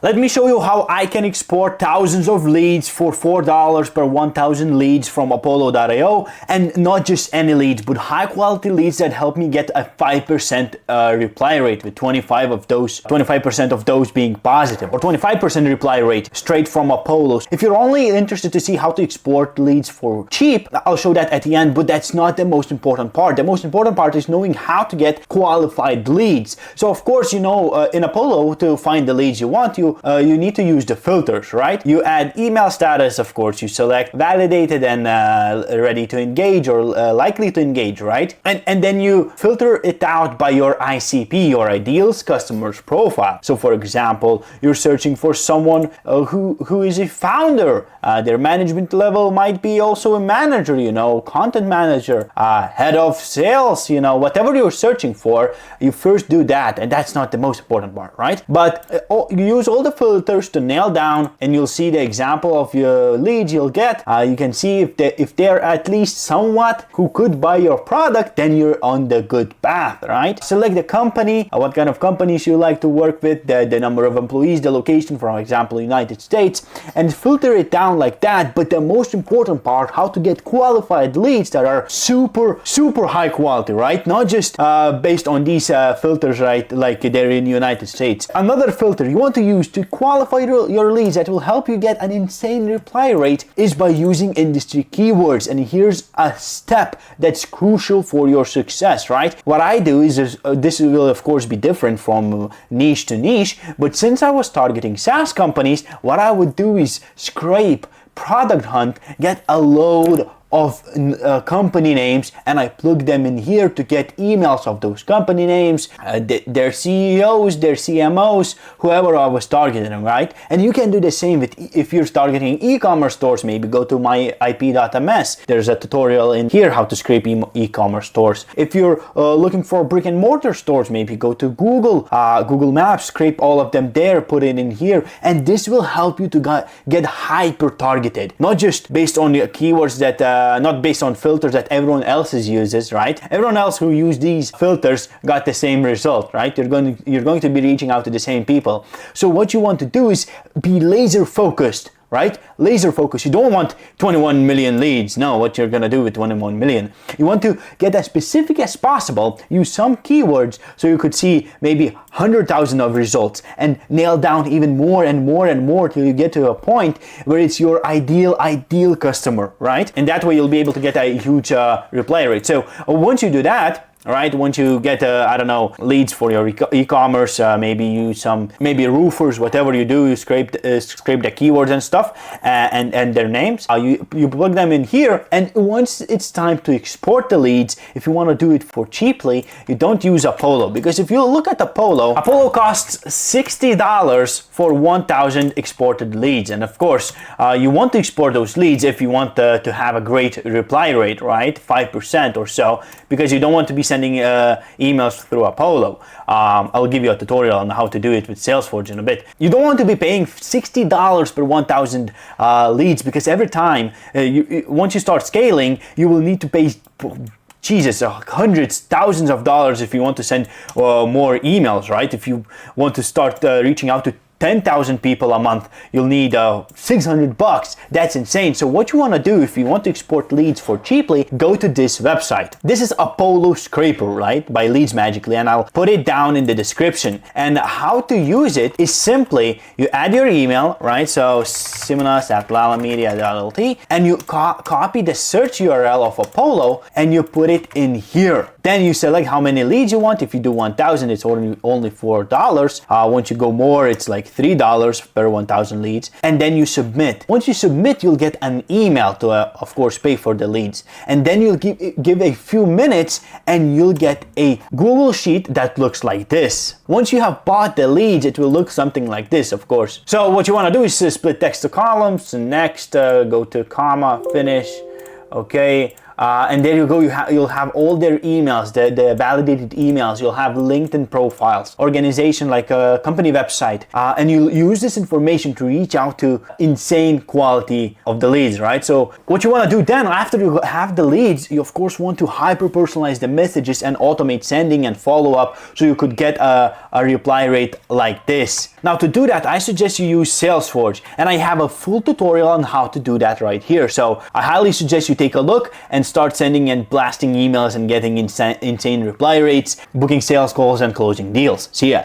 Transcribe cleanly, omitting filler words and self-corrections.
Let me show you how I can export thousands of leads for $4 per 1,000 leads from Apollo.io, and not just any leads, but high quality leads that help me get a 5% reply rate, with 25% of those being positive, or 25% reply rate straight from Apollo. If you're only interested to see how to export leads for cheap, I'll show that at the end, but that's not the most important part. The most important part is knowing how to get qualified leads. So of course, you know, in Apollo, to find the leads you want, you need to use the filters, right? You add email status, of course, you select validated and ready to engage, or likely to engage, right? And then you filter it out by your ICP, your ideal customer's profile. So for example, you're searching for someone who is a founder. Their management level might be also a manager, you know, content manager, head of sales, you know, whatever you're searching for, you first do that, and that's not the most important part, right? But you use all the filters to nail down, and you'll see the example of your leads you'll get. You can see if they're at least somewhat who could buy your product, then you're on the good path, right? Select the company, what kind of companies you like to work with, the number of employees, the location, for example, United States, and filter it down like that. But the most important part, how to get qualified leads that are super high quality, right? Not just based on these filters, right, like they're in United States. Another filter you want to use to qualify your leads that will help you get an insane reply rate is by using industry keywords. And here's a step that's crucial for your success, right? What I do is this will of course be different from niche to niche, but since I was targeting SaaS companies, what I would do is scrape, product hunt, get a load of company names, and I plug them in here to get emails of those company names, their CEOs, their CMOs, whoever I was targeting, right? And you can do the same if you're targeting e-commerce stores. Maybe go to my ip.ms. There's a tutorial in here how to scrape e-commerce stores. If you're looking for brick and mortar stores, maybe go to Google Maps, scrape all of them there, put it in here, and this will help you to get hyper targeted, not just based on the keywords that not based on filters that everyone else uses, right? Everyone else who used these filters got the same result, right? You're going to be reaching out to the same people. So what you want to do is be laser focused, right? Laser focus. You don't want 21 million leads. No, what you're gonna do with 21 million. You want to get as specific as possible, use some keywords so you could see maybe 100,000 of results, and nail down even more and more till you get to a point where it's your ideal customer, right? And that way you'll be able to get a huge reply rate. So once you do that, right, once you get I don't know, leads for your e-commerce, maybe roofers, whatever you do, you scrape the keywords and stuff, and their names, you plug them in here. And once it's time to export the leads, if you want to do it for cheaply, you don't use Apollo, because if you look at Apollo costs $60 for 1,000 exported leads. And of course, you want to export those leads if you want to have a great reply rate, right, 5% or so, because you don't want to be sending emails through Apollo. I'll give you a tutorial on how to do it with Salesforge in a bit. You don't want to be paying $60 per 1,000 leads, because every time, once you start scaling, you will need to pay hundreds, thousands of dollars if you want to send more emails, right? If you want to start reaching out to 10,000 people a month, you'll need $600. That's insane. So what you want to do if you want to export leads for cheaply, go to this website. This is Apollo Scraper, right, by Leads Magically, and I'll put it down in the description. And how to use it is simply you add your email, right? So simonas@lalamedia.lt, and you copy the search URL of Apollo and you put it in here. Then you select how many leads you want. If you do 1,000, it's only $4. Once you go more, it's like $3 per 1,000 leads. And then you submit. Once you submit, you'll get an email to, of course, pay for the leads. And then you'll give a few minutes, and you'll get a Google Sheet that looks like this. Once you have bought the leads, it will look something like this, of course. So what you want to do is split text to columns, and next, go to comma, finish. Okay. And there you go, you'll have all their emails, the validated emails, you'll have LinkedIn profiles, organization like a company website, and you'll use this information to reach out to insane quality of the leads, right? So what you want to do then, after you have the leads, you of course want to hyper personalize the messages and automate sending and follow up, so you could get a reply rate like this. Now to do that, I suggest you use Salesforge, and I have a full tutorial on how to do that right here. So I highly suggest you take a look and start sending and blasting emails and getting insane reply rates, booking sales calls and closing deals. See ya.